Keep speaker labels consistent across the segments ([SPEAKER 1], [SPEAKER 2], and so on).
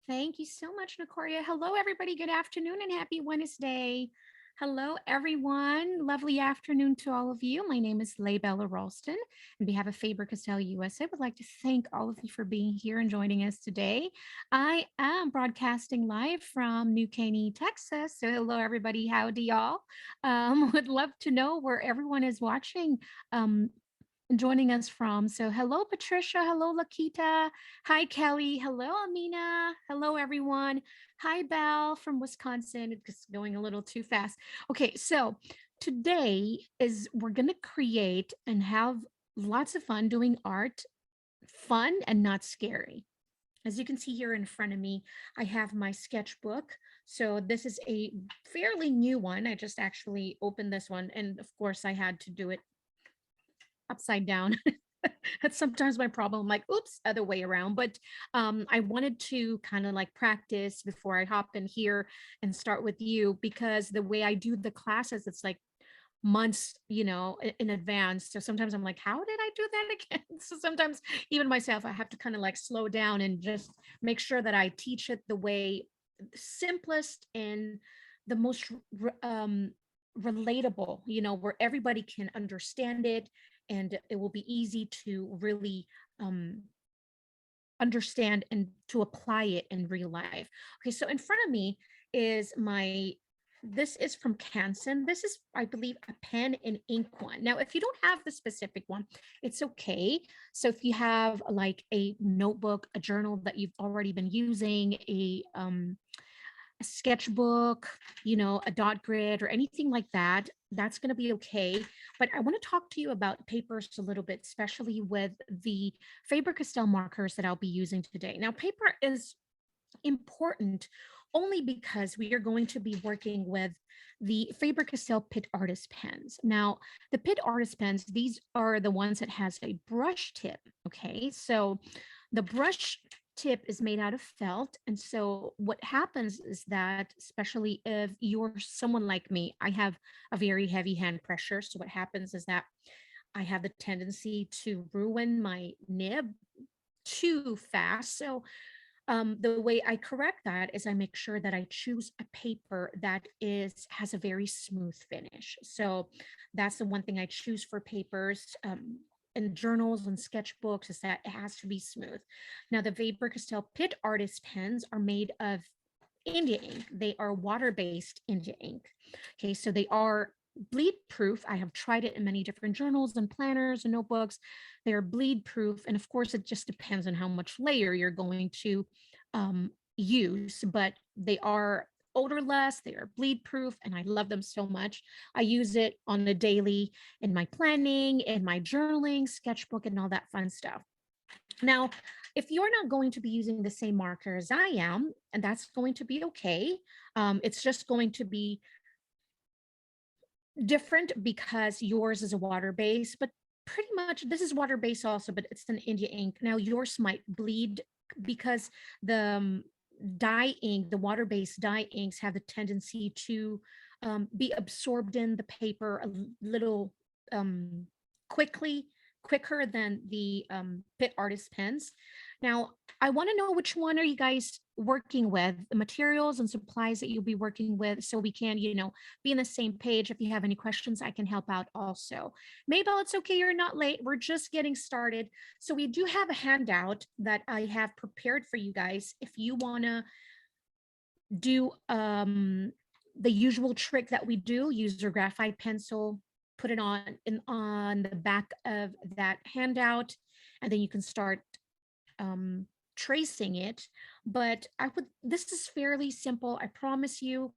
[SPEAKER 1] Thank you so much, Nicoria. Hello, everybody. Good afternoon and happy Wednesday. Hello, everyone. Lovely afternoon to all of you. My name is Leibella Ralston. On behalf of Faber-Castell USA, I would like to thank all of you for being here and joining us today. I am broadcasting live from New Caney, Texas. So, hello, everybody. Howdy, y'all. Would love to know where everyone is watching. Joining us from. So, hello, Patricia. Hello, Lakita. Hi, Kelly. Hello, Amina. Hello, everyone. Hi, Belle from Wisconsin. It's going a little too fast. Okay, so today is we're going to create and have lots of fun doing art, fun and not scary. As you can see here in front of me, I have my sketchbook. So this is a fairly new one. I just actually opened this one. And of course, I had to do it upside down. That's sometimes my problem. I'm like, oops, other way around. But I wanted to kind of like practice before I hop in here and start with you because the way I do the classes, it's like months, in advance. So sometimes I'm like, how did I do that again? So sometimes even myself, I have to kind of like slow down and just make sure that I teach it the way simplest and the most relatable, where everybody can understand it and it will be easy to really um, understand and to apply it in real life. Okay, so in front of me is this is from Canson. This is, I believe, a pen and ink one. Now, if you don't have the specific one, it's okay. So if you have like a notebook, a journal that you've already been using, a sketchbook, a dot grid or anything like that, that's going to be okay. But I want to talk to you about papers a little bit, especially with the Faber-Castell markers that I'll be using today. Now, paper is important only because we are going to be working with the Faber-Castell Pitt Artist pens. Now, the Pitt Artist pens, these are the ones that has a brush tip, okay? So the brush tip is made out of felt. And so what happens is that, especially if you're someone like me, I have a very heavy hand pressure. So what happens is that I have the tendency to ruin my nib too fast. So the way I correct that is I make sure that I choose a paper that has a very smooth finish. So that's the one thing I choose for papers. And journals and sketchbooks is that it has to be smooth. Now, the Faber-Castell Pitt Artist pens are made of India ink. They are water-based India ink. Okay, so they are bleed proof. I have tried it in many different journals and planners and notebooks. They are bleed proof. And of course, it just depends on how much layer you're going to use, but they are odorless, they are bleed proof, and I love them so much. I use it on the daily in my planning, in my journaling, sketchbook, and all that fun stuff. Now, if you're not going to be using the same marker as I am, and that's going to be okay, it's just going to be different because yours is a water base, but pretty much this is water base also, but it's an India ink. Now, yours might bleed because the dye ink, the water based dye inks have the tendency to be absorbed in the paper a little um, quickly, quicker than the Pitt Artist pens. Now, I want to know which one are you guys working with, the materials and supplies that you'll be working with, so we can, be on the same page. If you have any questions, I can help out also. Mabel, it's okay, you're not late. We're just getting started. So we do have a handout that I have prepared for you guys. If you want to do the usual trick that we do, use your graphite pencil, put it on the back of that handout, and then you can start um, tracing it. But this is fairly simple. I promise you,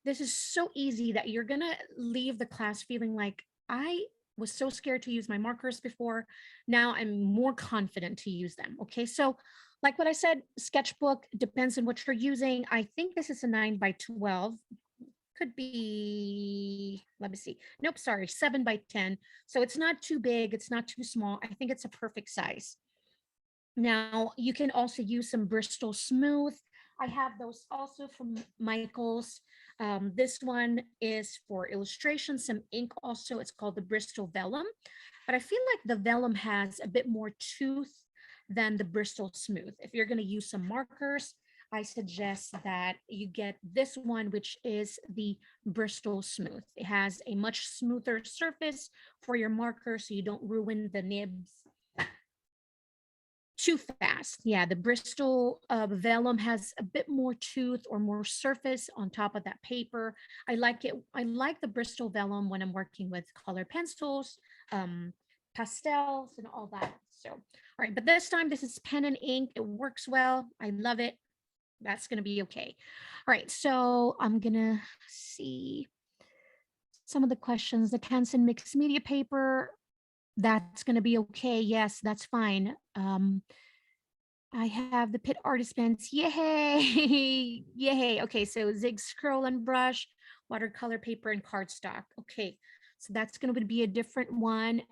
[SPEAKER 1] this is so easy that you're gonna leave the class feeling like I was so scared to use my markers before. Now I'm more confident to use them. Okay, so like what I said, sketchbook depends on what you're using. I think this is a 9 by 12. Could be, let me see. Nope, sorry, 7 by 10. So it's not too big, it's not too small. I think it's a perfect size. Now, you can also use some Bristol Smooth. I have those also from Michael's. This one is for illustration, some ink also. It's called the Bristol Vellum. But I feel like the Vellum has a bit more tooth than the Bristol Smooth. If you're going to use some markers, I suggest that you get this one, which is the Bristol Smooth. It has a much smoother surface for your marker so you don't ruin the nibs too fast. Yeah, the Bristol vellum has a bit more tooth or more surface on top of that paper. I like it. I like the Bristol vellum when I'm working with colored pencils, um, pastels, and all that. So, all right, but this time this is pen and ink. It works well. I love it. That's going to be okay. All right, so I'm going to see some of the questions. The Canson mixed media paper, that's going to be okay. Yes, that's fine. I have the Pitt Artist Pens. Yay! Yay. Okay, so Zig Scroll and Brush, watercolor paper, and cardstock. Okay, so that's going to be a different one.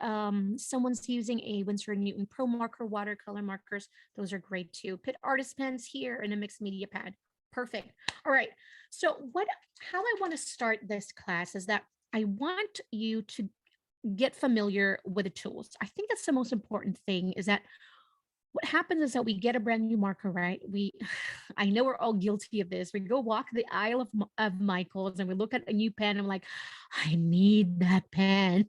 [SPEAKER 1] Someone's using a Winsor & Newton Pro Marker watercolor markers. Those are great too. Pitt Artist Pens here and a mixed media pad. Perfect. All right. So how I want to start this class is that I want you to get familiar with the tools. I think that's the most important thing is that what happens is that we get a brand new marker, right? I know we're all guilty of this. We go walk the aisle of Michael's and we look at a new pen. I'm like, I need that pen.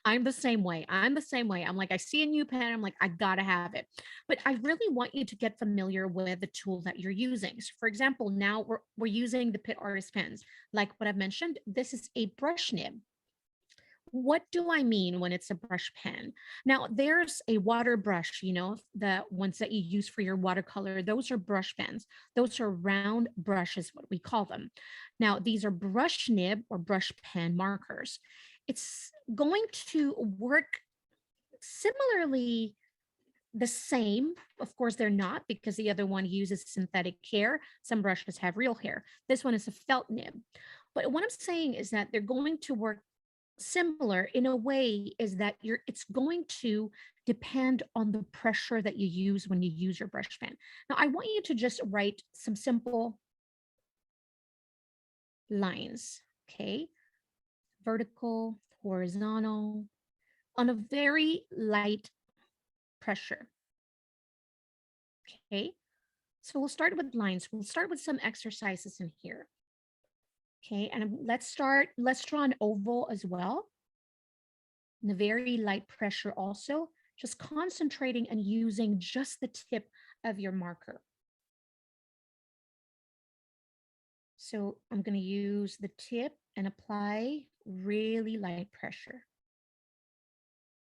[SPEAKER 1] I'm the same way. I'm the same way. I'm like, I see a new pen. I'm like, I gotta have it. But I really want you to get familiar with the tool that you're using. So for example, now we're using the Pitt Artist Pens. Like what I've mentioned, this is a brush nib. What do I mean when it's a brush pen? Now, there's a water brush, the ones that you use for your watercolor. Those are brush pens. Those are round brushes, what we call them. Now, these are brush nib or brush pen markers. It's going to work similarly the same. Of course, they're not because the other one uses synthetic hair. Some brushes have real hair. This one is a felt nib. But what I'm saying is that they're going to work similar in a way is that it's going to depend on the pressure that you use when you use your brush pen. Now, I want you to just write some simple lines, okay? Vertical, horizontal, on a very light pressure, okay? So we'll start with lines. We'll start with some exercises in here. Okay, and let's draw an oval as well. And a very light pressure also, just concentrating and using just the tip of your marker. So I'm going to use the tip and apply really light pressure.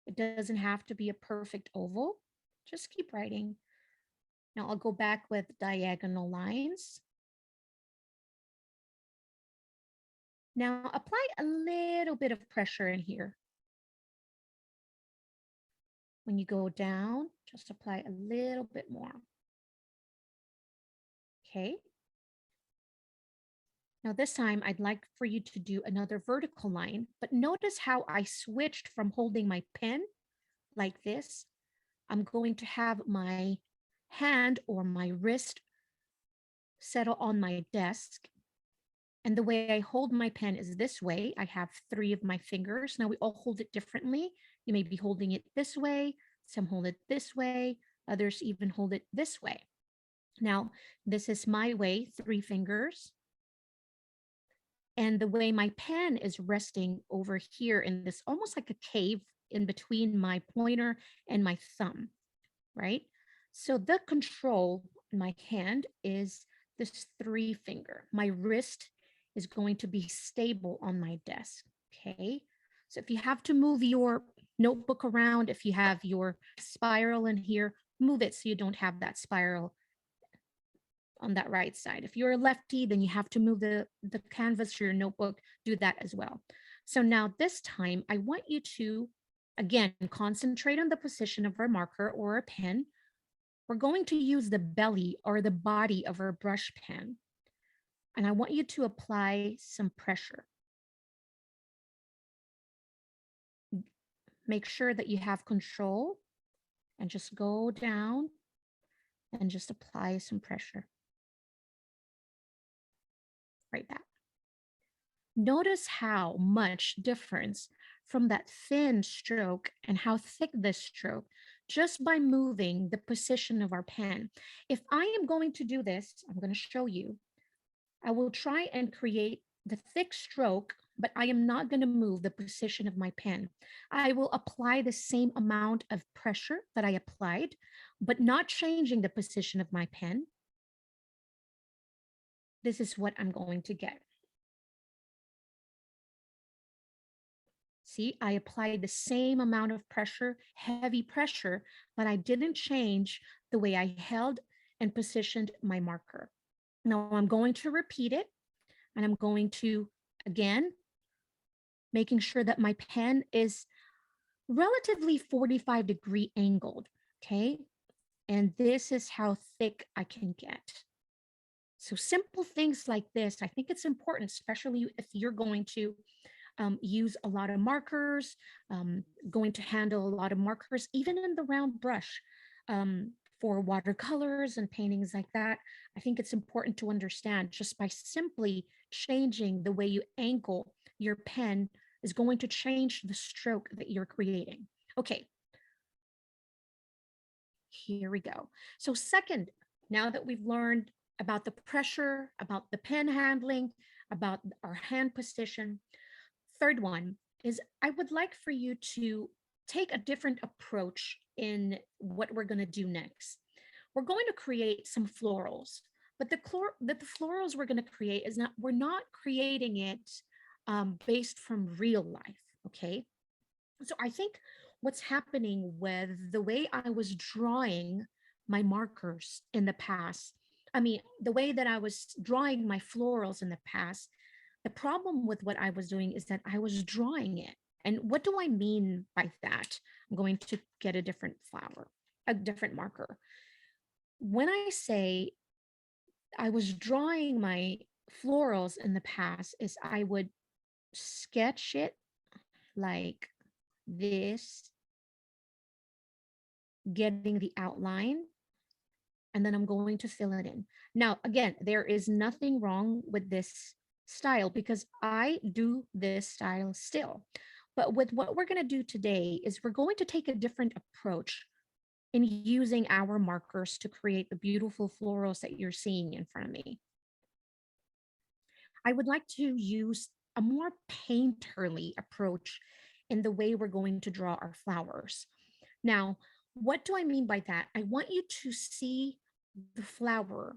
[SPEAKER 1] It doesn't have to be a perfect oval. Just keep writing. Now I'll go back with diagonal lines. Now apply a little bit of pressure in here. When you go down, just apply a little bit more. Okay. Now this time I'd like for you to do another vertical line, but notice how I switched from holding my pen like this. I'm going to have my hand or my wrist settle on my desk. And the way I hold my pen is this way. I have 3 of my fingers. Now we all hold it differently. You may be holding it this way. Some hold it this way. Others even hold it this way. Now, this is my way, 3 fingers. And the way my pen is resting over here in this almost like a cave in between my pointer and my thumb, right? So the control in my hand is this 3 finger. My wrist is going to be stable on my desk, okay? So if you have to move your notebook around, if you have your spiral in here, move it so you don't have that spiral on that right side. If you're a lefty, then you have to move the canvas to your notebook, do that as well. So now this time, I want you to, again, concentrate on the position of our marker or a pen. We're going to use the belly or the body of our brush pen. And I want you to apply some pressure. Make sure that you have control and just go down and just apply some pressure. Right back. Notice how much difference from that thin stroke and how thick this stroke just by moving the position of our pen. If I am going to do this, I'm going to show you. I will try and create the thick stroke, but I am not going to move the position of my pen. I will apply the same amount of pressure that I applied, but not changing the position of my pen. This is what I'm going to get. See, I applied the same amount of pressure, heavy pressure, but I didn't change the way I held and positioned my marker. Now I'm going to repeat it, and I'm going to, again, making sure that my pen is relatively 45-degree angled, okay? And this is how thick I can get. So simple things like this, I think it's important, especially if you're going to use a lot of markers, going to handle a lot of markers, even in the round brush for watercolors and paintings like that. I think it's important to understand just by simply changing the way you angle your pen is going to change the stroke that you're creating. Okay, here we go. So second, now that we've learned about the pressure, about the pen handling, about our hand position, third one is I would like for you to take a different approach in what we're going to do next. We're going to create some florals, but the florals we're going to create is not, we're not creating it based from real life, okay? So I think what's happening with the way I was drawing my markers in the past, I mean, the way that I was drawing my florals in the past, the problem with what I was doing is that I was drawing it. And what do I mean by that? I'm going to get a different flower, a different marker. When I say I was drawing my florals in the past, is I would sketch it like this, getting the outline, and then I'm going to fill it in. Now, again, there is nothing wrong with this style because I do this style still. But with what we're going to do today is we're going to take a different approach in using our markers to create the beautiful florals that you're seeing in front of me. I would like to use a more painterly approach in the way we're going to draw our flowers. Now, what do I mean by that? I want you to see the flower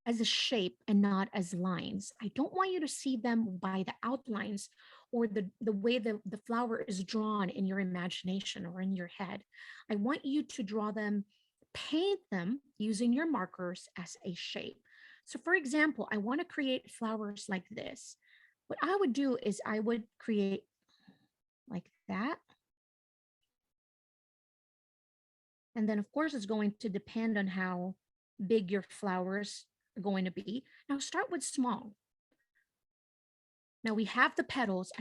[SPEAKER 1] as a shape and not as lines. I don't want you to see them by the outlines or the way the flower is drawn in your imagination or in your head. I want you to draw them, paint them using your markers as a shape. So for example, I want to create flowers like this. What I would do is I would create like that. And then of course it's going to depend on how big your flowers are going to be. Now start with small. Now we have the petals.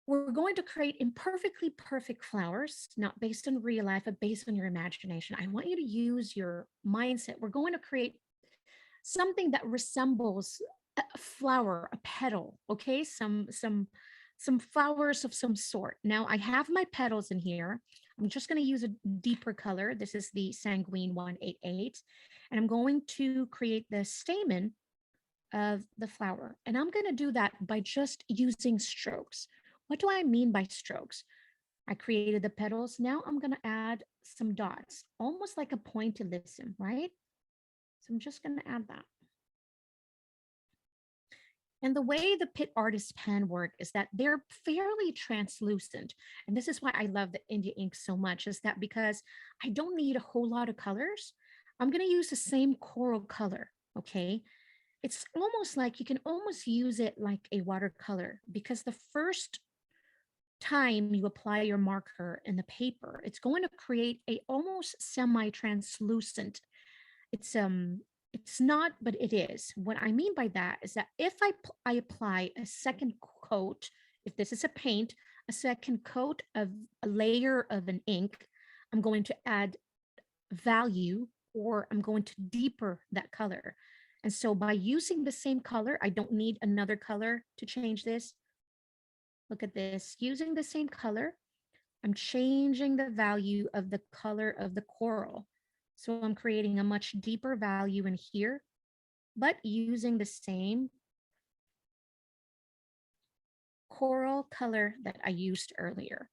[SPEAKER 1] We're going to create imperfectly perfect flowers, not based on real life, but based on your imagination. I want you to use your mindset. We're going to create something that resembles a flower, a petal, okay? Some flowers of some sort. Now I have my petals in here. I'm just going to use a deeper color. This is the Sanguine 188. And I'm going to create the stamen of the flower. And I'm going to do that by just using strokes. What do I mean by strokes? I created the petals. Now I'm going to add some dots, almost like a pointillism, right? So I'm just going to add that. And the way the Pitt artist pen work is that they're fairly translucent. And this is why I love the India ink so much, is that because I don't need a whole lot of colors, I'm going to use the same coral color, okay? It's almost like you can almost use it like a watercolor because the first time you apply your marker in the paper, it's going to create a almost semi-translucent. It's not, but it is. What I mean by that is that if I apply a second coat, if this is a paint, a second coat of a layer of an ink, I'm going to add value or I'm going to deeper that color. And so by using the same color, I don't need another color to change this. Look at this, using the same color, I'm changing the value of the color of the coral. So I'm creating a much deeper value in here, but using the same coral color that I used earlier.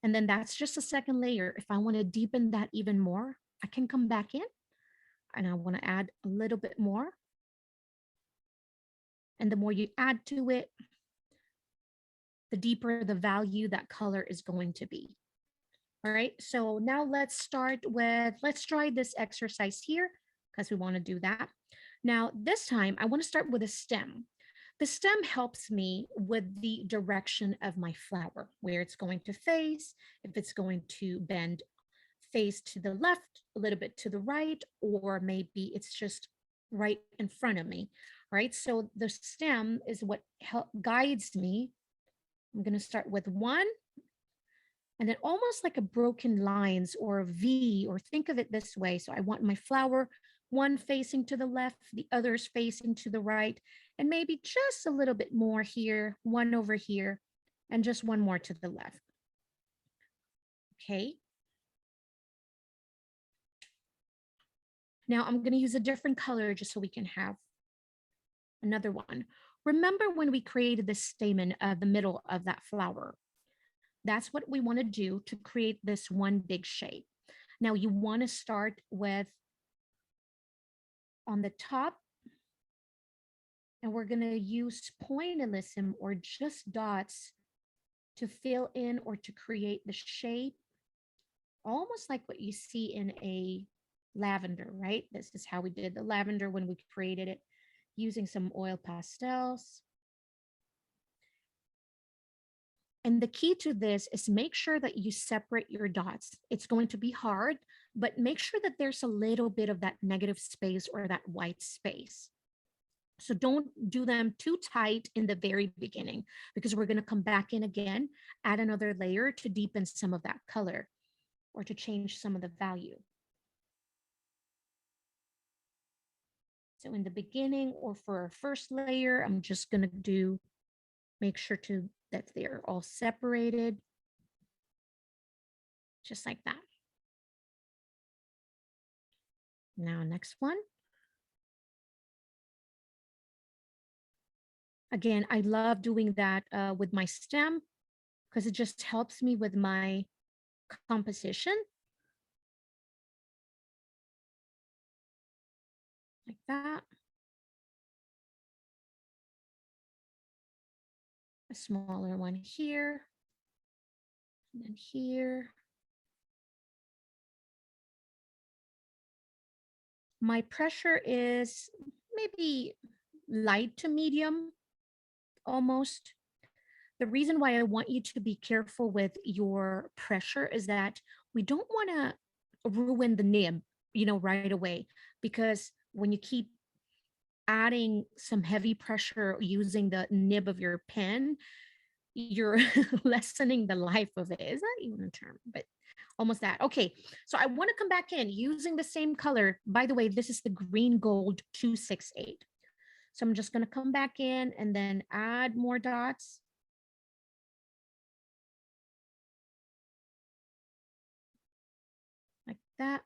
[SPEAKER 1] And then that's just a second layer. If I want to deepen that even more, I can come back in and I want to add a little bit more. And the more you add to it, the deeper the value that color is going to be. All right, so now let's try this exercise here because we want to do that. Now, this time I want to start with a stem. The stem helps me with the direction of my flower, where it's going to face, if it's going to bend face to the left, a little bit to the right, or maybe it's just right in front of me, right? So the stem is what guides me. I'm going to start with one, and then almost like a broken lines or a V, or think of it this way. So I want my flower, one facing to the left, the others facing to the right, and maybe just a little bit more here, one over here, and just one more to the left. Okay. Now I'm going to use a different color just so we can have another one. Remember when we created the stamen of the middle of that flower? That's what we want to do to create this one big shape. Now you want to start with on the top, and we're going to use pointillism or just dots to fill in or to create the shape, almost like what you see in a lavender, right? This is how we did the lavender when we created it using some oil pastels. And the key to this is make sure that you separate your dots. It's going to be hard, but make sure that there's a little bit of that negative space or that white space. So don't do them too tight in the very beginning, because we're going to come back in again, add another layer to deepen some of that color or to change some of the value. So in the beginning or for our first layer, I'm just going to make sure that they're all separated, just like that. Now, next one. Again, I love doing that with my stem because it just helps me with my composition. Like that. A smaller one here. And then here. My pressure is maybe light to medium, almost. The reason why I want you to be careful with your pressure is that we don't want to ruin the nib, right away, because when you keep adding some heavy pressure using the nib of your pen, you're lessening the life of it. Is that even a term? But almost that. Okay, so I want to come back in using the same color. By the way, this is the green gold 268. So I'm just going to come back in and then add more dots. Like that.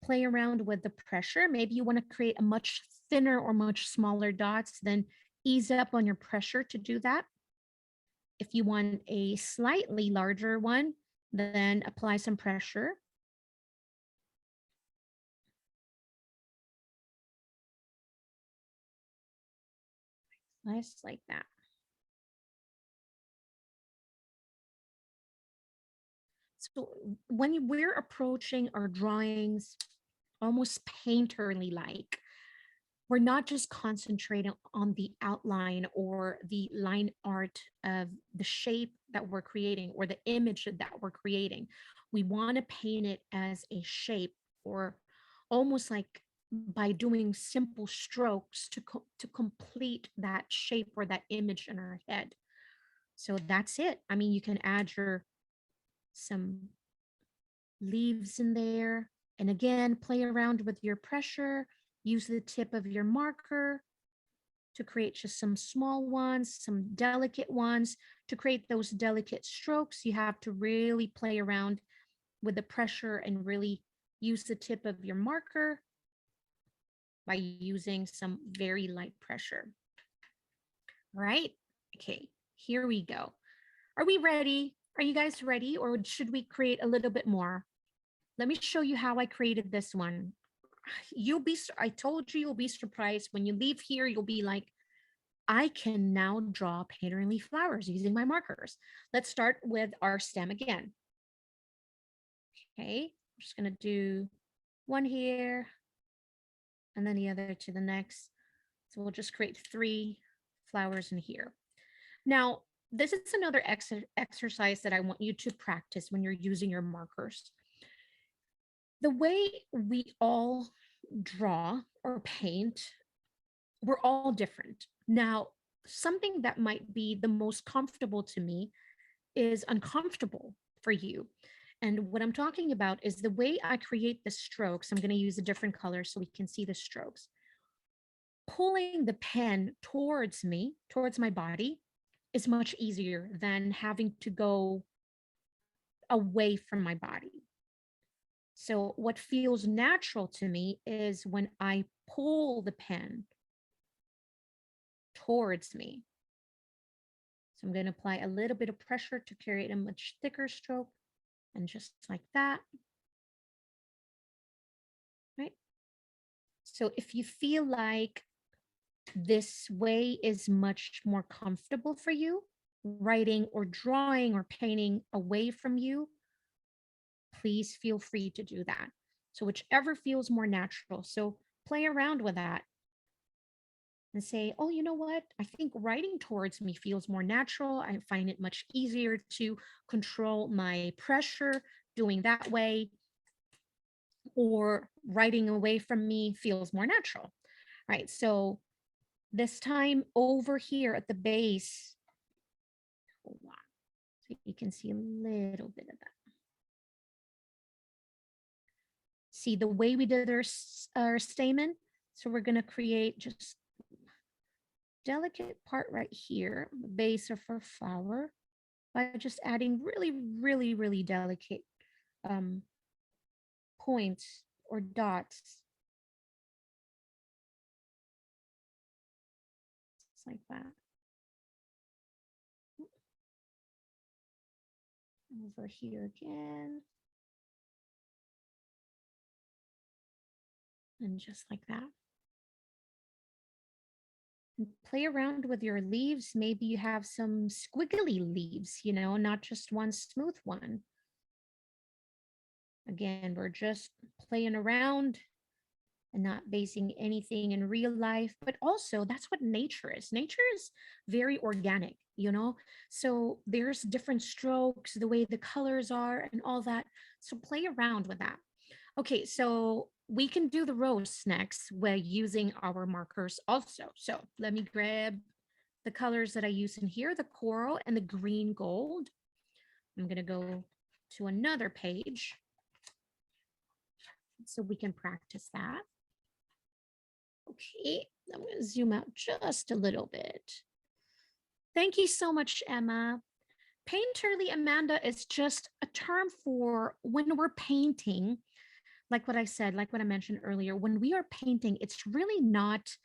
[SPEAKER 1] Play around with the pressure. Maybe you want to create a much thinner or much smaller dots, then ease up on your pressure to do that. If you want a slightly larger one, then apply some pressure. Nice, like that. So when we're approaching our drawings almost painterly like, we're not just concentrating on the outline or the line art of the shape that we're creating or the image that we're creating. We want to paint it as a shape, or almost like by doing simple strokes to complete that shape or that image in our head. So that's it. I mean, you can add some leaves in there. And again, play around with your pressure, use the tip of your marker. to create just some small ones, some delicate ones. To create those delicate strokes, you have to really play around with the pressure and really use the tip of your marker by using some very light pressure. All right. Okay, here we go. Are we ready? Are you guys ready, or should we create a little bit more? Let me show you how I created this one. I told you you'll be surprised. When you leave here, you'll be like, I can now draw painterly flowers using my markers. Let's start with our stem again. Okay, I'm just gonna do one here and then the other to the next. So we'll just create 3 flowers in here. Now, this is another exercise that I want you to practice when you're using your markers. The way we all draw or paint, we're all different. Now, something that might be the most comfortable to me is uncomfortable for you. And what I'm talking about is the way I create the strokes. I'm going to use a different color so we can see the strokes. Pulling the pen towards me, towards my body, is much easier than having to go away from my body. So what feels natural to me is when I pull the pen towards me. So I'm going to apply a little bit of pressure to create a much thicker stroke, and just like that. Right? So if you feel like this way is much more comfortable for you, writing or drawing or painting away from you, please feel free to do that. So whichever feels more natural. So play around with that and say, oh, you know what? I think writing towards me feels more natural. I find it much easier to control my pressure doing that way. Or writing away from me feels more natural, right? So this time over here at the base, hold on, so you can see a little bit of that. See the way we did our stamen? So we're going to create just delicate part right here, the base of our flower, by just adding really, really, really delicate points or dots. Just like that. Over here again. And just like that. And play around with your leaves. Maybe you have some squiggly leaves, you know, not just one smooth one. Again, we're just playing around and not basing anything in real life, but also that's what nature is. Nature is very organic, you know? So there's different strokes, the way the colors are and all that. So play around with that. Okay, so we can do the rose next by using our markers also. So let me grab the colors that I use in here, the coral and the green gold. I'm gonna go to another page so we can practice that. Okay, I'm going to zoom out just a little bit. Thank you so much, Emma. Painterly, Amanda, is just a term for when we're painting, like what I said, like what I mentioned earlier, when we are painting, it's really not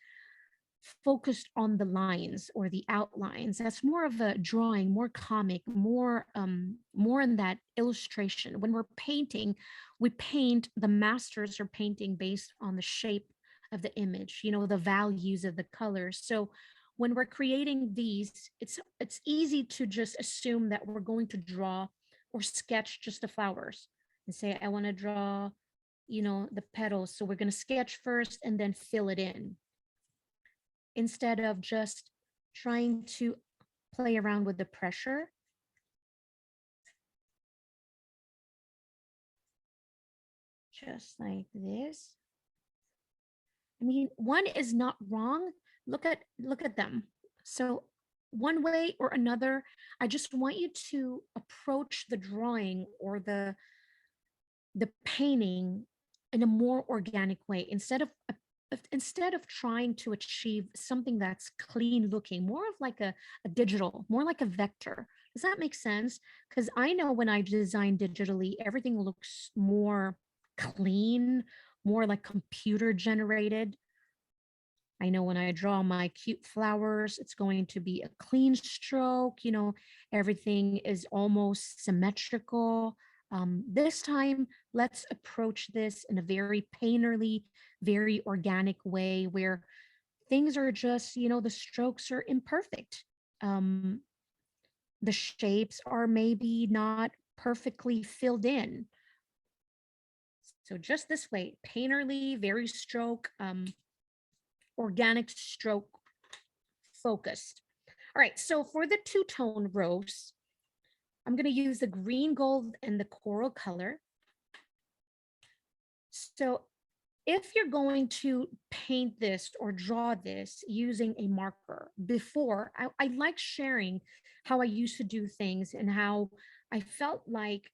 [SPEAKER 1] focused on the lines or the outlines. That's more of a drawing, more comic, more in that illustration. When we're painting, we paint, the masters are painting based on the shape of the image, you know, the values of the colors. So when we're creating these, it's easy to just assume that we're going to draw or sketch just the flowers and say, I want to draw, you know, the petals. So we're going to sketch first and then fill it in, instead of just trying to play around with the pressure. Just like this. I mean, one is not wrong. Look at them. So one way or another, I just want you to approach the drawing or the painting in a more organic way, instead of instead of trying to achieve something that's clean looking, more of like a digital, more like a vector. Does that make sense? Because I know when I design digitally, everything looks more clean, more like computer generated. I know when I draw my cute flowers, it's going to be a clean stroke, everything is almost symmetrical. This time, let's approach this in a very painterly, very organic way where things are just, the strokes are imperfect. Um, the shapes are maybe not perfectly filled in. So just this way, painterly, very stroke, organic stroke focused. All right, so for the two-tone rose, I'm going to use the green, gold, and the coral color. So if you're going to paint this or draw this using a marker, before, I like sharing how I used to do things and how I felt like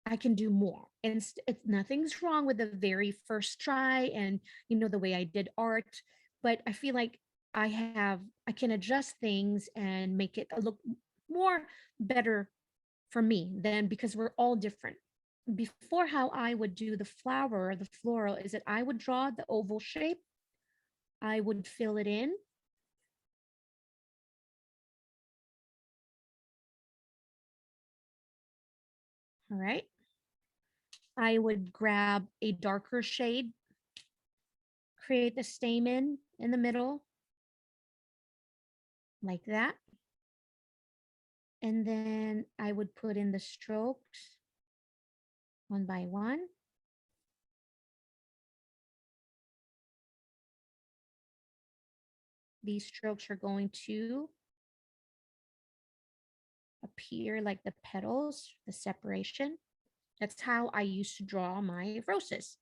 [SPEAKER 1] I can do more. And nothing's wrong with the very first try and, the way I did art, but I feel like I can adjust things and make it look more better for me than, because we're all different. Before, how I would do the flower or the floral is that I would draw the oval shape. I would fill it in. All right. I would grab a darker shade, create the stamen in the middle like that. And then I would put in the strokes one by one. These strokes are going to appear like the petals, the separation. That's how I used to draw my roses.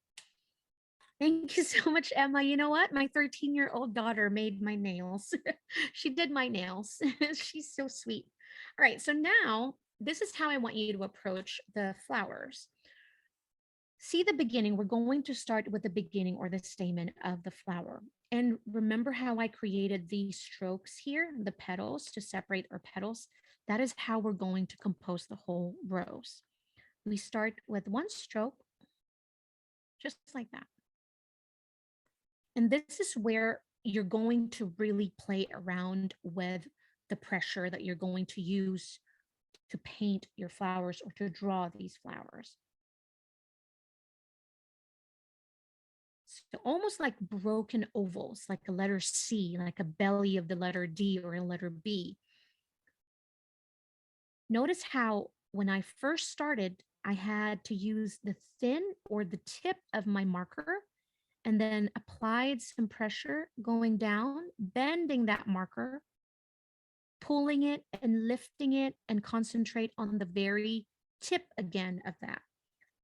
[SPEAKER 1] Thank you so much, Emma. You know what? My 13-year-old daughter made my nails. She did my nails. She's so sweet. All right, so now this is how I want you to approach the flowers. See the beginning. We're going to start with the beginning or the stamen of the flower. And remember how I created these strokes here, the petals to separate our petals? That is how we're going to compose the whole rose. We start with one stroke, just like that. And this is where you're going to really play around with the pressure that you're going to use to paint your flowers or to draw these flowers. So almost like broken ovals, like a letter C, like a belly of the letter D or a letter B. Notice how when I first started, I had to use the thin or the tip of my marker and then applied some pressure going down, bending that marker, pulling it and lifting it, and concentrate on the very tip again of that.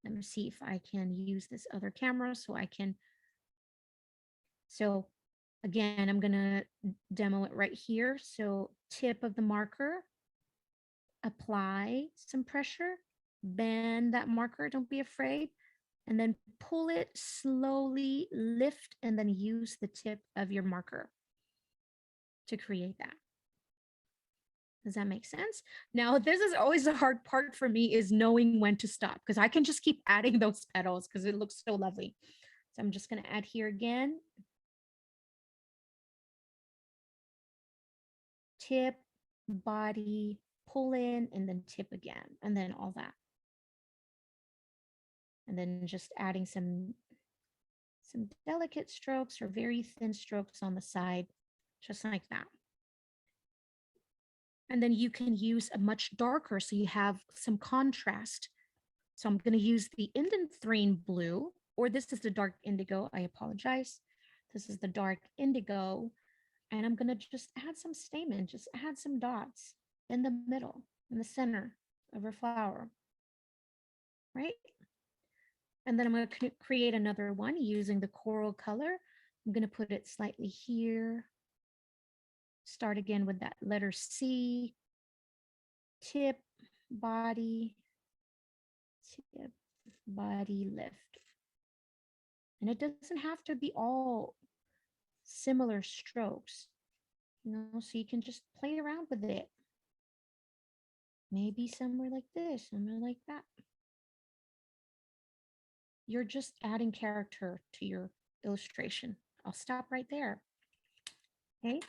[SPEAKER 1] Let me see if I can use this other camera so I can. So again, I'm gonna demo it right here. So tip of the marker, apply some pressure, bend that marker, don't be afraid, and then pull it slowly, lift, and then use the tip of your marker to create that. Does that make sense? Now, this is always the hard part for me, is knowing when to stop, because I can just keep adding those petals because it looks so lovely. So I'm just going to add here again. Tip, body, pull in, and then tip again, and then all that. And then just adding some delicate strokes or very thin strokes on the side, just like that. And then you can use a much darker, so you have some contrast. So I'm going to use the Indanthrene blue, or this is the dark indigo. I apologize. This is the dark indigo. And I'm going to just add some stamen, just add some dots in the middle, in the center of her flower, right? And then I'm going to create another one using the coral color. I'm going to put it slightly here. Start again with that letter C, tip, body, tip, body, lift. And it doesn't have to be all similar strokes, you know, so you can just play around with it. Maybe somewhere like this, somewhere like that. You're just adding character to your illustration. I'll stop right there. Okay.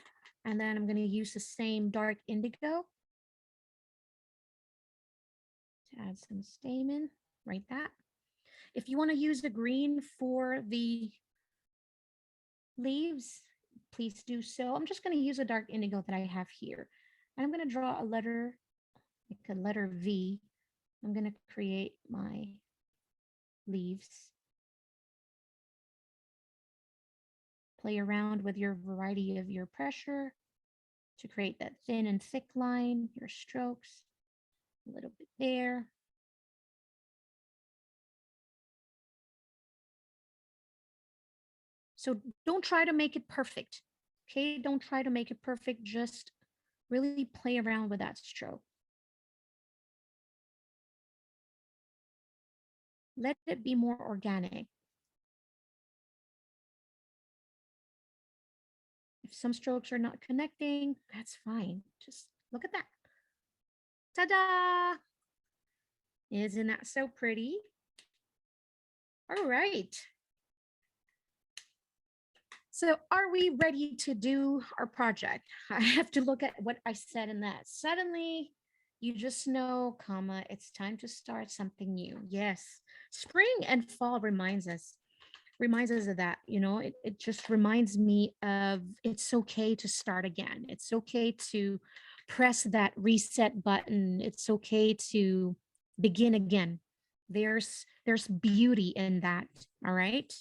[SPEAKER 1] And then I'm going to use the same dark indigo to add some stamen, right that. If you want to use the green for the leaves, please do so. I'm just going to use a dark indigo that I have here. And I'm going to draw a letter, like a letter V. I'm going to create my leaves. Play around with your variety of your pressure to create that thin and thick line, your strokes, a little bit there. So don't try to make it perfect. Okay, don't try to make it perfect. Just really play around with that stroke. Let it be more organic. If some strokes are not connecting, that's fine. Just look at that. Ta-da! Isn't that so pretty? All right. So are we ready to do our project? I have to look at what I said in that. Suddenly, you just know, comma, it's time to start something new. Yes, spring and fall reminds us of that. You know, it just reminds me of it's okay to start again. It's okay to press that reset button. It's okay to begin again. There's beauty in that. All right.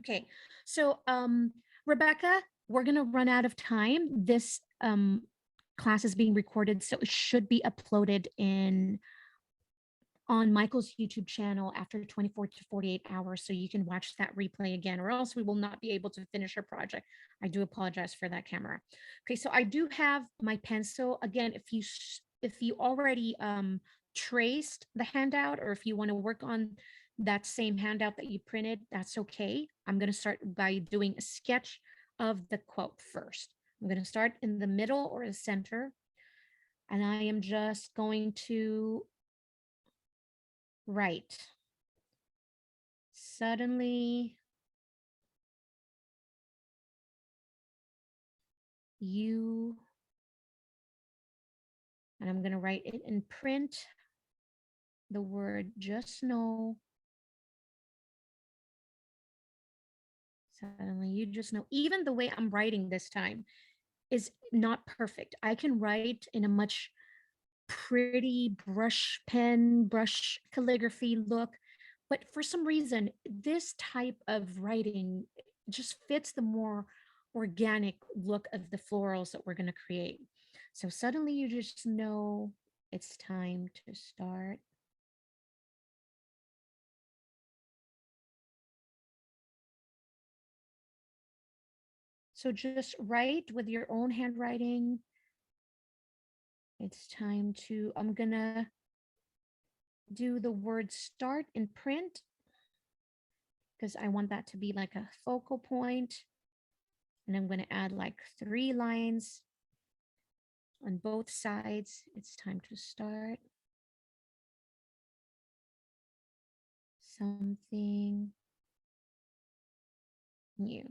[SPEAKER 1] Okay, so Rebecca, we're gonna run out of time. This class is being recorded, so it should be uploaded in on Michael's YouTube channel after 24 to 48 hours, so you can watch that replay again, or else we will not be able to finish our project. I do apologize for that, camera. Okay, so I do have my pencil. Again, if you already traced the handout, or if you want to work on that same handout that you printed, that's okay. I'm going to start by doing a sketch of the quote first. I'm going to start in the middle or the center, and I am just going to write. Suddenly, you, and I'm going to write it in print, the word just know. Suddenly, you just know. Even the way I'm writing this time is not perfect. I can write in a much pretty brush calligraphy look, but for some reason, this type of writing just fits the more organic look of the florals that we're going to create. So suddenly you just know it's time to start. So just write with your own handwriting. It's time to, I'm gonna do the word start in print because I want that to be like a focal point. And I'm going to add like 3 lines on both sides. It's time to start something new.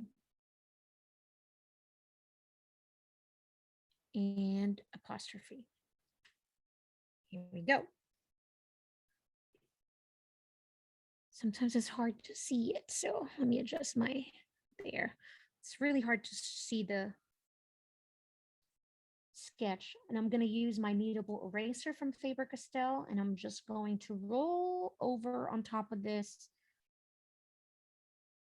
[SPEAKER 1] And apostrophe. Here we go. Sometimes it's hard to see it, so let me adjust my there. It's really hard to see the sketch, and I'm going to use my kneadable eraser from Faber-Castell, and I'm just going to roll over on top of this.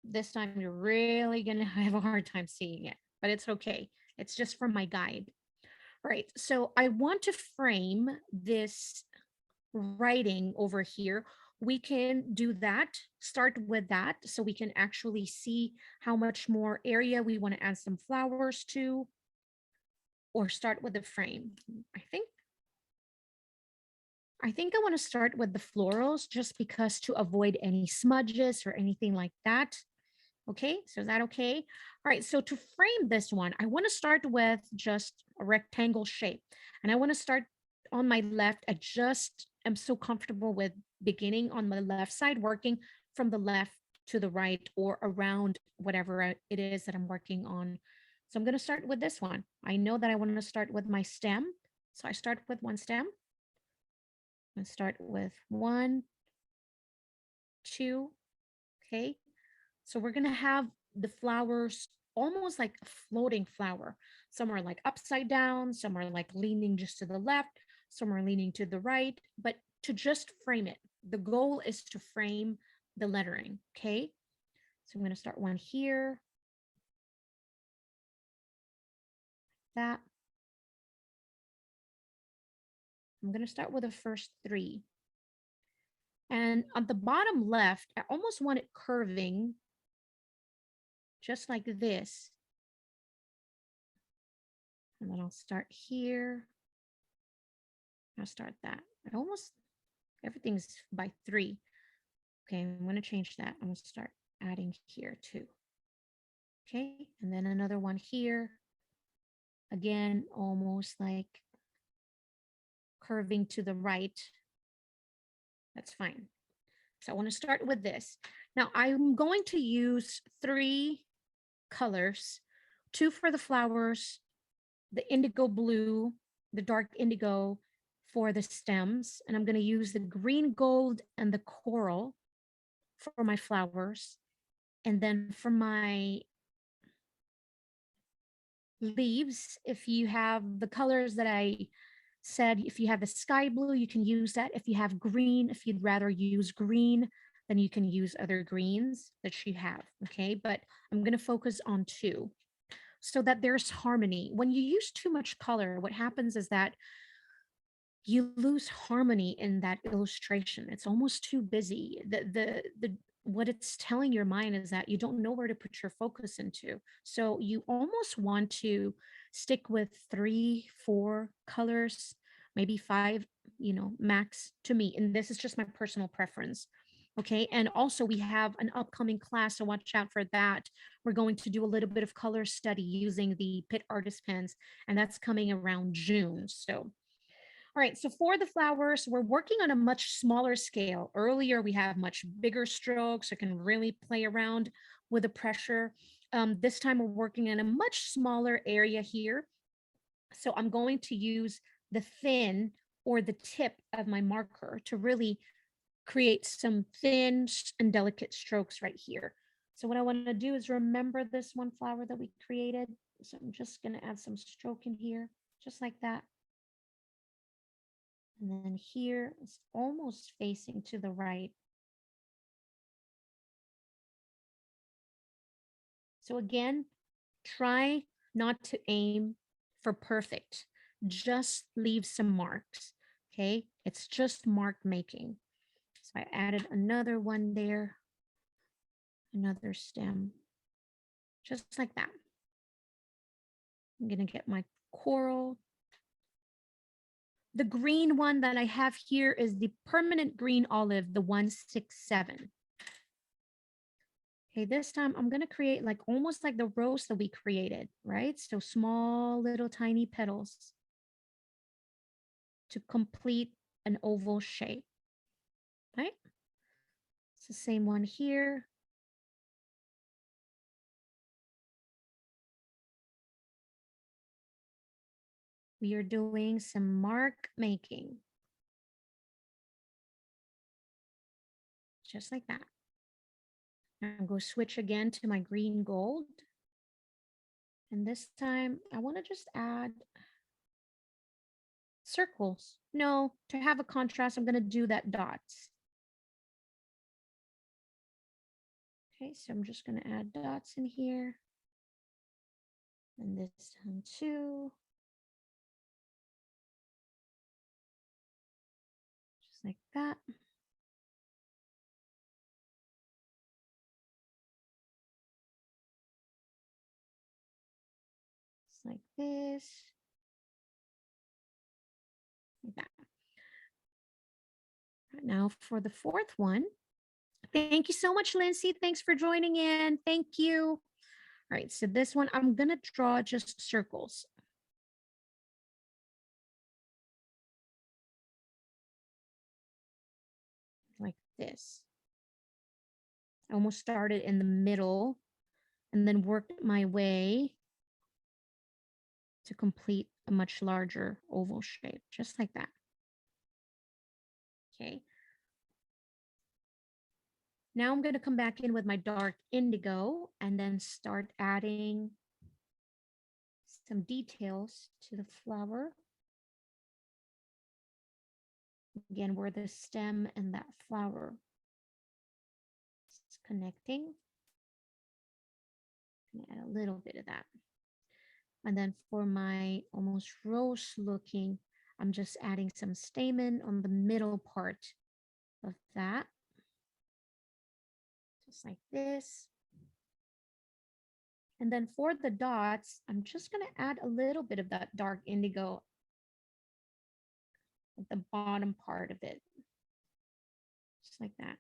[SPEAKER 1] This time you're really going to have a hard time seeing it, but it's okay. It's just from my guide. All right, so I want to frame this writing over here. We can do that, start with that, so we can actually see how much more area we want to add some flowers to, or start with the frame. I think I want to start with the florals just because to avoid any smudges or anything like that. Okay, so is that okay? All right, so to frame this one, I want to start with just a rectangle shape. And I want to start on my left. I just am so comfortable with beginning on my left side, working from the left to the right or around whatever it is that I'm working on. So I'm going to start with this one. I know that I want to start with my stem. So I start with one stem. And start with 1, 2. Okay. So we're going to have the flowers almost like a floating flower. Some are like upside down, some are like leaning just to the left, some are leaning to the right, but to just frame it. The goal is to frame the lettering. Okay. So I'm going to start one here, that. I'm going to start with the first 3. And on the bottom left, I almost want it curving just like this. And then I'll start here. I'll start that. I almost, everything's by 3. Okay, I'm going to change that. I'm going to start adding here too. Okay, and then another one here. Again, almost like curving to the right. That's fine. So I want to start with this. Now I'm going to use 3 colors, 2 for the flowers, the indigo blue, the dark indigo for the stems, and I'm going to use the green gold and the coral for my flowers. And then for my leaves, if you have the colors that I said, if you have the sky blue, you can use that. If you have green, if you'd rather use green, then you can use other greens that you have. Okay, but I'm going to focus on 2 so that there's harmony. When you use too much color, what happens is that you lose harmony in that illustration. It's almost too busy. The what it's telling your mind is that you don't know where to put your focus into. So you almost want to stick with 3, 4 colors, maybe 5, max to me. And this is just my personal preference. Okay. And also we have an upcoming class, so watch out for that. We're going to do a little bit of color study using the Pitt Artist Pens, and that's coming around June. So all right, so for the flowers, we're working on a much smaller scale. Earlier, we have much bigger strokes. So can really play around with the pressure. This time, we're working in a much smaller area here. So I'm going to use the thin or the tip of my marker to really create some thin and delicate strokes right here. So what I want to do is remember this one flower that we created. So I'm just going to add some stroke in here, just like that. And then here it's almost facing to the right. So again, try not to aim for perfect. Just leave some marks. Okay, it's just mark making. So I added another one there, another stem, just like that. I'm gonna get my coral. The green one that I have here is the permanent green olive, the 167. Okay, this time I'm going to create like almost like the rose that we created, right? So small little tiny petals to complete an oval shape, right? It's the same one here. We are doing some mark making. Just like that. I'm going to switch again to my green gold. And this time I want to just add circles. No, to have a contrast, I'm going to do that dots. Okay, so I'm just going to add dots in here. And this time too. Just like that. Just like this. Like that. Now for the fourth one, Thank you so much, Lindsay. Thanks for joining in. Thank you. All right, so this one, I'm gonna draw just circles. Like this. I almost started in the middle and then worked my way to complete a much larger oval shape, just like that. Okay. Now I'm going to come back in with my dark indigo and then start adding some details to the flower. Again, where the stem and that flower is connecting. Add a little bit of that. And then for my almost rose looking, I'm just adding some stamen on the middle part of that. Just like this. And then for the dots, I'm just going to add a little bit of that dark indigo at the bottom part of it. Just like that.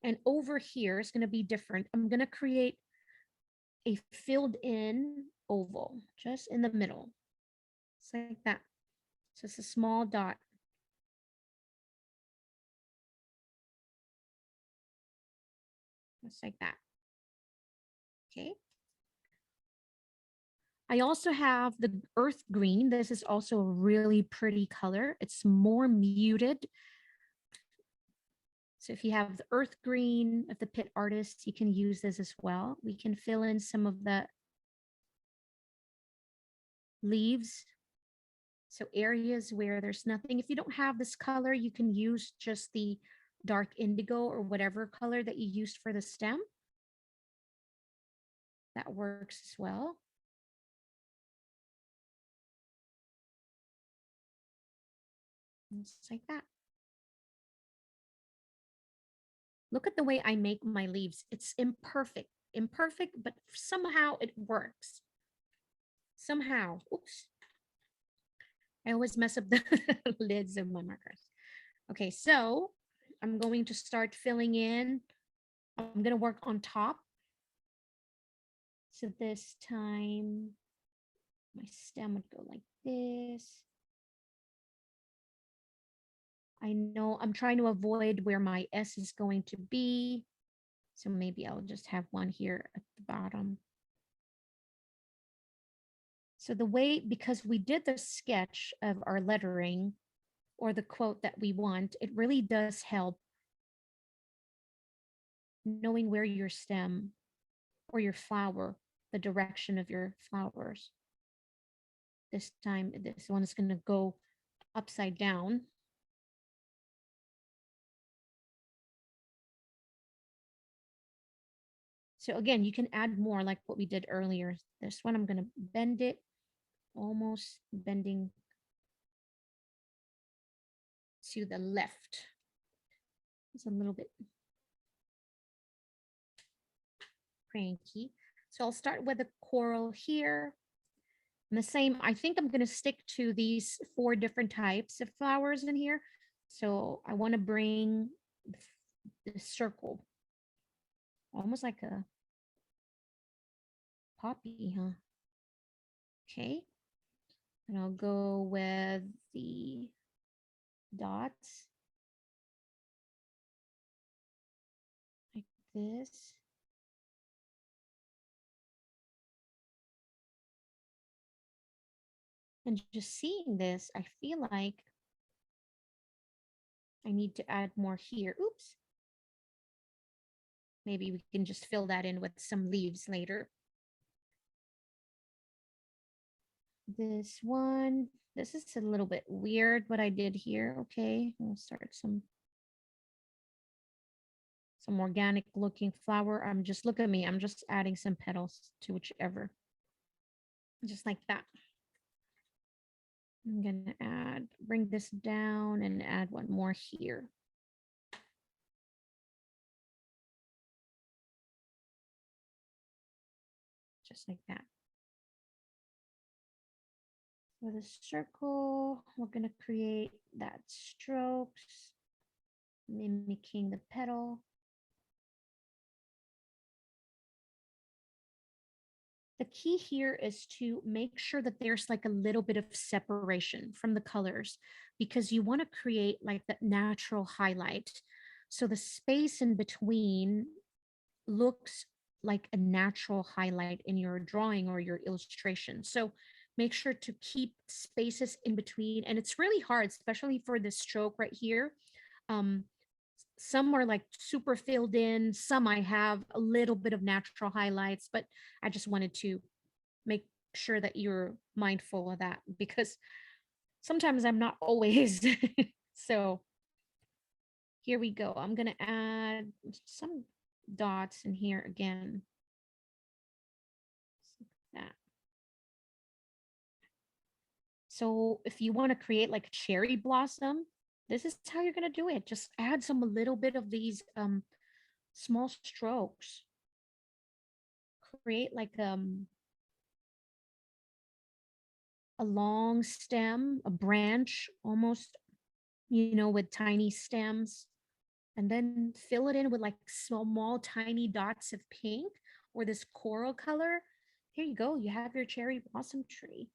[SPEAKER 1] And over here is going to be different. I'm going to create a filled in oval just in the middle. Just like that. Just a small dot. Just like that. Okay. I also have the earth green. This is also a really pretty color. It's more muted. So if you have the earth green of the Pitt artist, you can use this as well. We can fill in some of the leaves. So areas where there's nothing. If you don't have this color, you can use just the dark indigo or whatever color that you used for the stem. That works as well. Just like that. Look at the way I make my leaves. It's imperfect, but somehow it works. Somehow, oops. I always mess up the lids of my markers. Okay, so I'm going to start filling in. I'm going to work on top. So this time, my stem would go like this. I know I'm trying to avoid where my S is going to be. So maybe I'll just have one here at the bottom. So the way, because we did the sketch of our lettering or the quote that we want, it really does help knowing where your stem or your flower, the direction of your flowers. This time, this one is going to go upside down. So again, you can add more like what we did earlier. This one, I'm going to bend it, almost bending to the left. It's a little bit cranky. So I'll start with a coral here. And the same, I think I'm going to stick to these 4 different types of flowers in here. So I want to bring the circle, almost like a poppy, huh? Okay. And I'll go with the dots like this. And just seeing this, I feel like I need to add more here. Oops. Maybe we can just fill that in with some leaves later. This one, this is a little bit weird what I did here. Okay, we'll start some organic looking flower. Look at me, I'm just adding some petals to whichever. Just like that. I'm gonna bring this down and add one more here. Just like that. For the circle, we're gonna create that strokes. mimicking the petal. The key here is to make sure that there's like a little bit of separation from the colors because you want to create like that natural highlight. So the space in between looks like a natural highlight in your drawing or your illustration. So make sure to keep spaces in between. And it's really hard, especially for this stroke right here. Um, some are like super filled in, some I have a little bit of natural highlights, but I just wanted to make sure that you're mindful of that because sometimes I'm not always. So here we go. I'm going to add some dots in here again. Like that. So if you want to create like a cherry blossom, this is how you're going to do it. Just add some a little bit of these small strokes. Create like a long stem, a branch almost, with tiny stems, and then fill it in with like small, tiny dots of pink or this coral color. Here you go. You have your cherry blossom tree.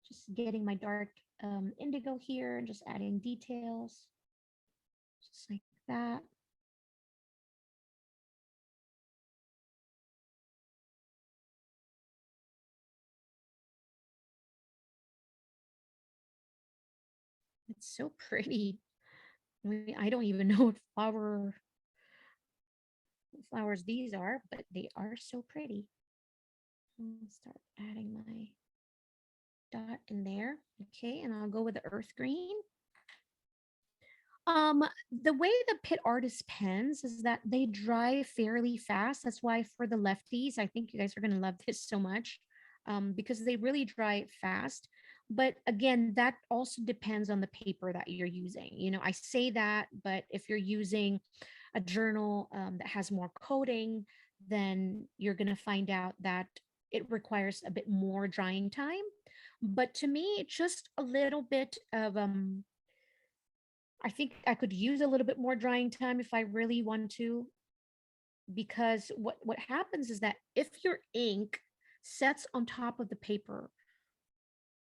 [SPEAKER 1] Just getting my dark indigo here and just adding details, just like that. It's so pretty. I mean, I don't even know what flowers these are, but they are so pretty. I'll start adding my dot in there. Okay, and I'll go with the earth green. The way the pit artist pens is that they dry fairly fast. That's why for the lefties, I think you guys are going to love this so much, because they really dry fast. But again, that also depends on the paper that you're using. I say that, but if you're using a journal that has more coating, then you're going to find out that it requires a bit more drying time. But to me, just a little bit of I think I could use a little bit more drying time if I really want to, because what happens is that if your ink sets on top of the paper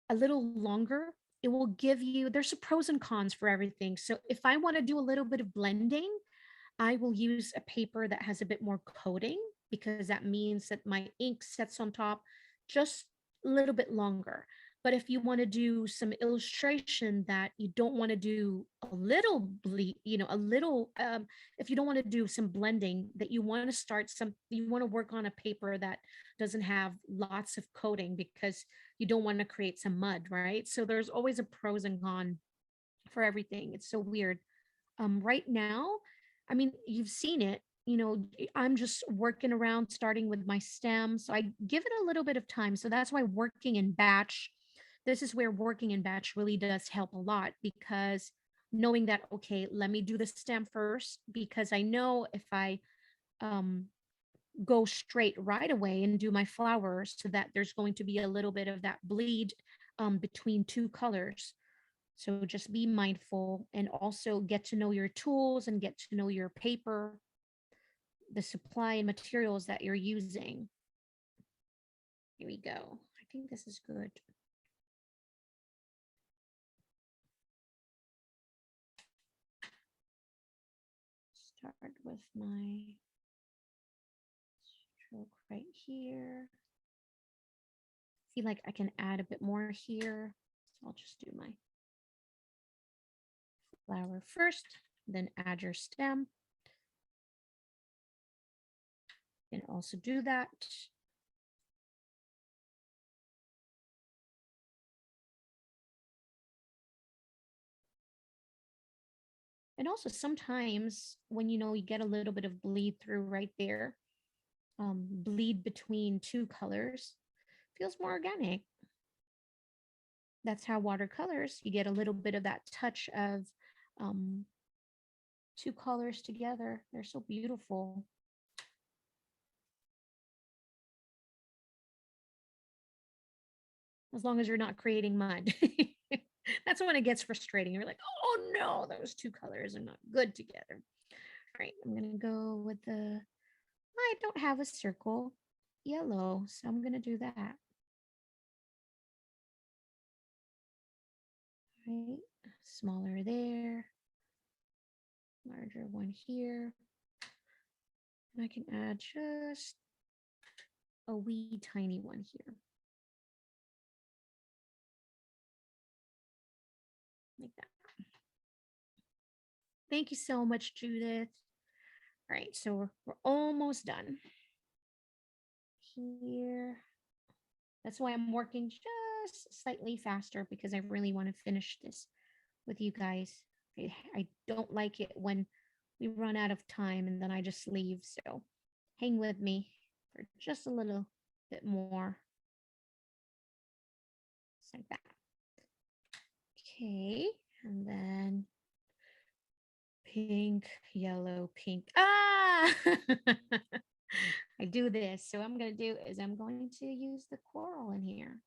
[SPEAKER 1] a little longer, it will give you, there's some pros and cons for everything. So if I want to do a little bit of blending, I will use a paper that has a bit more coating because that means that my ink sets on top just a little bit longer. But if you want to do some illustration that you don't want to do a little bleed, if you don't want to do some blending, that you want to work on a paper that doesn't have lots of coating because you don't want to create some mud, right? So there's always a pros and cons for everything. It's so weird. Right now, I mean, you've seen it, I'm just working around starting with my stem. So I give it a little bit of time. So that's why working in batch, this is where working in batch really does help a lot because knowing that, okay, let me do the stem first, because I know if I um, go straight right away and do my flowers, so that there's going to be a little bit of that bleed between two colors. So just be mindful and also get to know your tools and get to know your paper, the supply and materials that you're using. Here we go. I think this is good. Start with my stroke right here. Feel like I can add a bit more here. So I'll just do my flower first, then add your stem. You can also do that. And also sometimes when you get a little bit of bleed through right there, bleed between two colors, feels more organic. That's how watercolors, you get a little bit of that touch of um, two colors together. They're so beautiful. As long as you're not creating mud. That's when it gets frustrating. You're like, oh no, those two colors are not good together. All right, I'm gonna go with the, I don't have a circle, yellow, so I'm gonna do that. Right, smaller there, larger one here. And I can add just a wee tiny one here. Like that. Thank you so much, Judith. All right, so we're almost done. Here. That's why I'm working just slightly faster because I really want to finish this with you guys. I don't like it when we run out of time and then I just leave. So hang with me for just a little bit more. Just like that. Okay, and then pink, yellow, pink. Ah! I do this. So what I'm going to do is I'm going to use the coral in here.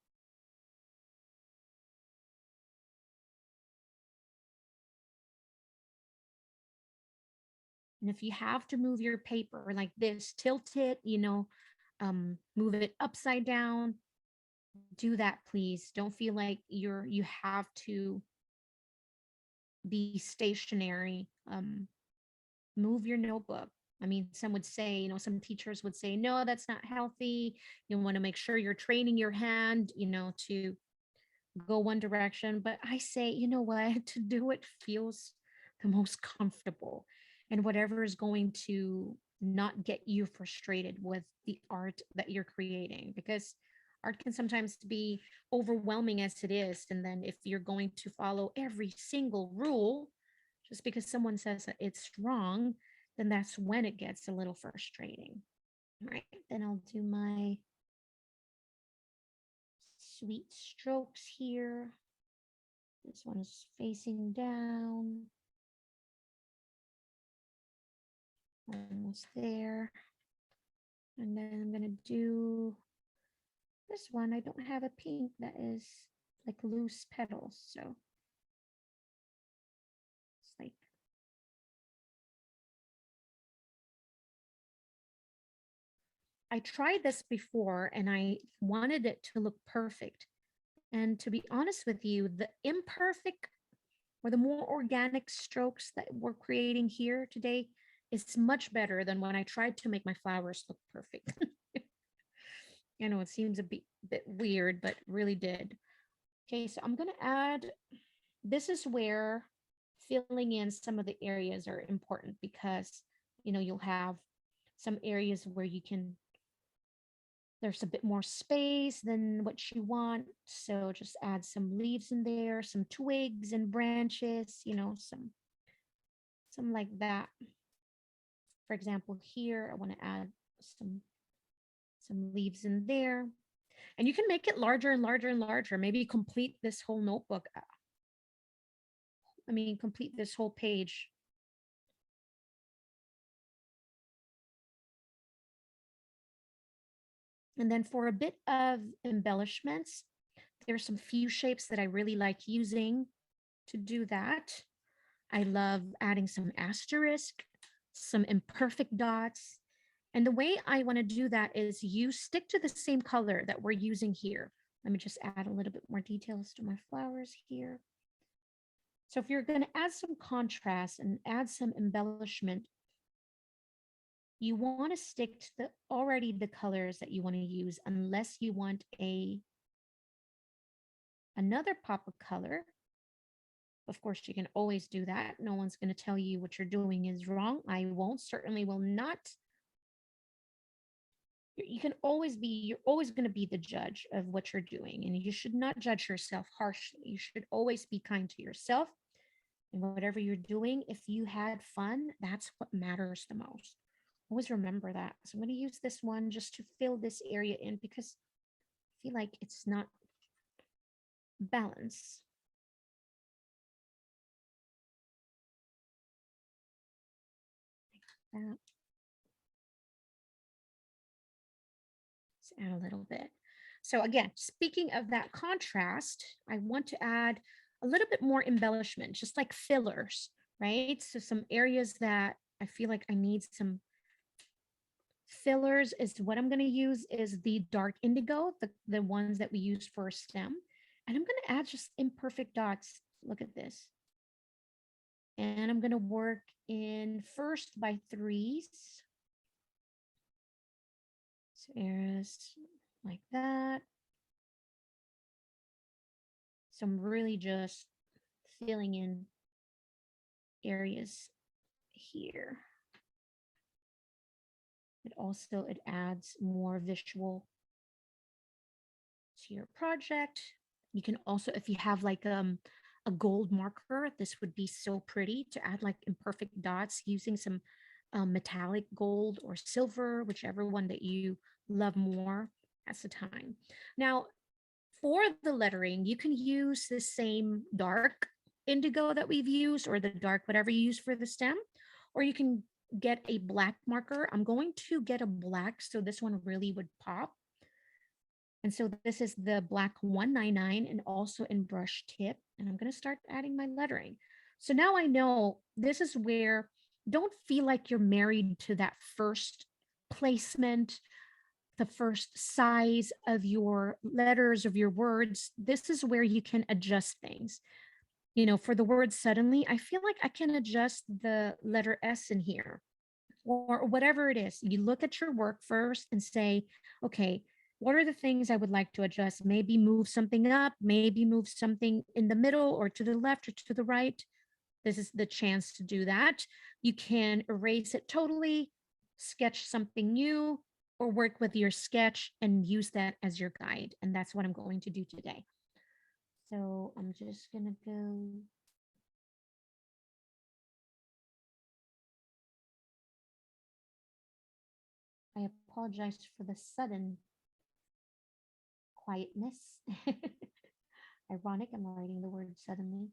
[SPEAKER 1] And if you have to move your paper like this, tilt it, move it upside down, do that, please. Don't feel like you have to be stationary. Move your notebook. I mean, some would say, some teachers would say, no, that's not healthy. You want to make sure you're training your hand, to go one direction. But I say, you know what, to do what feels the most comfortable and whatever is going to not get you frustrated with the art that you're creating, because art can sometimes be overwhelming as it is. And then if you're going to follow every single rule just because someone says that it's wrong, then that's when it gets a little frustrating. All right, then I'll do my sweet strokes here. This one is facing down. Almost there. And then I'm going to do this one. I don't have a pink that is like loose petals. So it's like, I tried this before and I wanted it to look perfect. And to be honest with you, the imperfect or the more organic strokes that we're creating here today is much better than when I tried to make my flowers look perfect. I know it seems a bit weird, but really did. Okay, so I'm going to add, this is where filling in some of the areas are important because, you'll have some areas where there's a bit more space than what you want. So just add some leaves in there, some twigs and branches, some like that. For example, here, I want to add some leaves in there. And you can make it larger and larger and larger. Maybe complete this whole notebook. Complete this whole page. And then for a bit of embellishments, there's some few shapes that I really like using to do that. I love adding some asterisk, some imperfect dots. And the way I want to do that is you stick to the same color that we're using here. Let me just add a little bit more details to my flowers here. So if you're going to add some contrast and add some embellishment, you want to stick to already the colors that you want to use, unless you want another pop of color. Of course, you can always do that. No one's going to tell you what you're doing is wrong. I won't, certainly will not. You're always going to be the judge of what you're doing, and you should not judge yourself harshly. You should always be kind to yourself. And whatever you're doing, if you had fun, that's what matters the most. Always remember that. So I'm going to use this one just to fill this area in because I feel like it's not balanced. Like that. Let's add a little bit. So again, speaking of that contrast, I want to add a little bit more embellishment, just like fillers, right? So some areas that I feel like I need some fillers is what I'm going to use is the dark indigo, the ones that we use for a stem. And I'm going to add just imperfect dots. Look at this. And I'm going to work in first by threes. So areas like that. So I'm really just filling in areas here. It adds more visual to your project. You can also, if you have like a gold marker, this would be so pretty to add like imperfect dots using some metallic gold or silver, whichever one that you love more at the time. Now, for the lettering, you can use the same dark indigo that we've used or the dark whatever you use for the stem, or you can get a black marker. I'm going to get a black so this one really would pop. And so this is the black 199 and also in brush tip. And I'm going to start adding my lettering. So now I know this is where don't feel like you're married to that first placement, the first size of your letters, of your words. This is where you can adjust things. You know, for the word suddenly, I feel like I can adjust the letter S in here or whatever it is. You look at your work first and say, okay, what are the things I would like to adjust? Maybe move something up, maybe move something in the middle or to the left or to the right. This is the chance to do that. You can erase it totally, sketch something new, or work with your sketch and use that as your guide. And that's what I'm going to do today. So I'm just going to go. I apologize for the sudden quietness. Ironic, I'm writing the word suddenly.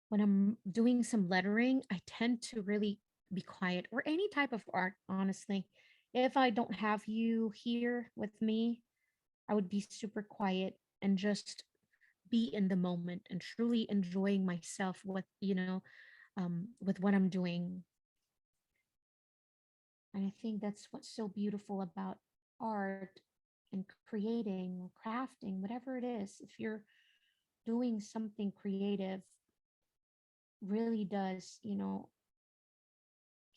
[SPEAKER 1] When I'm doing some lettering, I tend to really be quiet or any type of art, honestly. If I don't have you here with me, I would be super quiet and just be in the moment and truly enjoying myself with, with what I'm doing. And I think that's what's so beautiful about art and creating or crafting, whatever it is. If you're doing something creative, really does,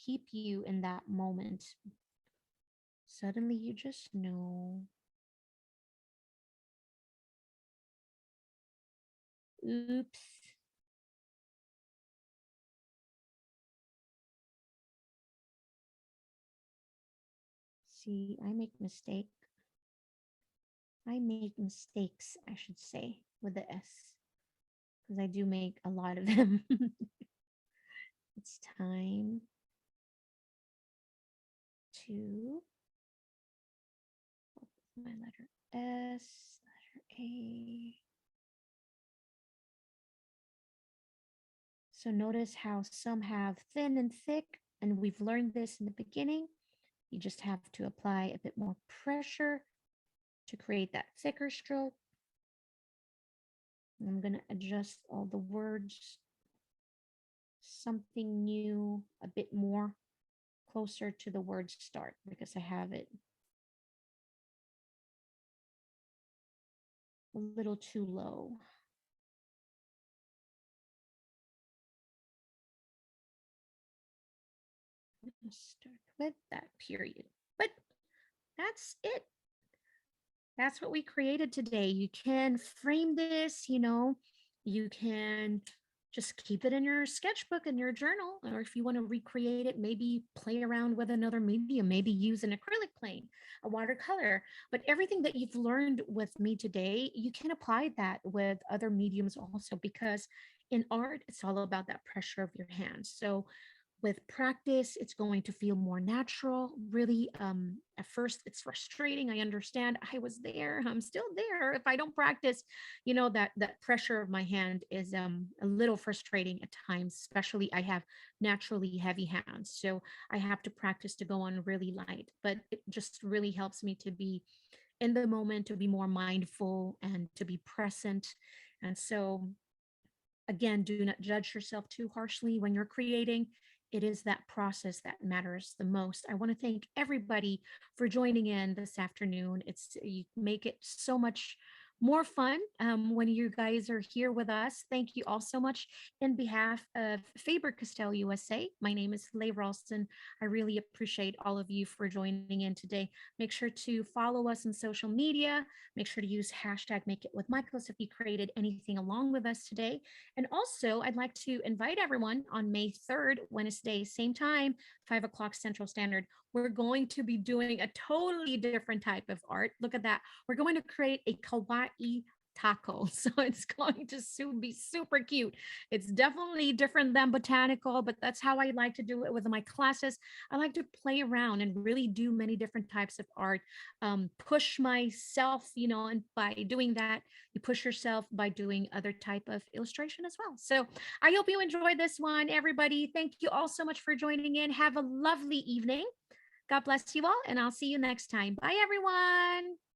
[SPEAKER 1] keep you in that moment. Suddenly you just know. Oops. See, I make mistakes, I should say, with the S, because I do make a lot of them. It's time to my letter S, letter A. So notice how some have thin and thick, and we've learned this in the beginning. You just have to apply a bit more pressure to create that thicker stroke. I'm going to adjust all the words, something new, a bit more closer to the word start because I have it a little too low. I'm going to start with that period. But that's it. That's what we created today. You can frame this, you can just keep it in your sketchbook in your journal, or if you want to recreate it, maybe play around with another medium, maybe use an acrylic plane, a watercolor. But everything that you've learned with me today, you can apply that with other mediums also, because in art, it's all about that pressure of your hands. So with practice, it's going to feel more natural. Really, at first, it's frustrating. I understand. I was there. I'm still there. If I don't practice, that pressure of my hand is a little frustrating at times. Especially, I have naturally heavy hands, so I have to practice to go on really light. But it just really helps me to be in the moment, to be more mindful, and to be present, And so, again, do not judge yourself too harshly when you're creating. It is that process that matters the most. I want to thank everybody for joining in this afternoon. You make it so much more fun when you guys are here with us. Thank you all so much. In behalf of Faber-Castell USA, my name is Leigh Ralston. I really appreciate all of you for joining in today. Make sure to follow us on social media. Make sure to use hashtag Make It With Michaelis if you created anything along with us today. And also, I'd like to invite everyone on May 3rd, Wednesday, same time, 5 o'clock Central Standard. We're going to be doing a totally different type of art. Look at that. We're going to create a kawaii taco. So it's going to be super cute. It's definitely different than botanical, but that's how I like to do it with my classes. I like to play around and really do many different types of art, push myself, and by doing that, you push yourself by doing other type of illustration as well. So I hope you enjoyed this one, everybody. Thank you all so much for joining in. Have a lovely evening. God bless you all, and I'll see you next time. Bye, everyone.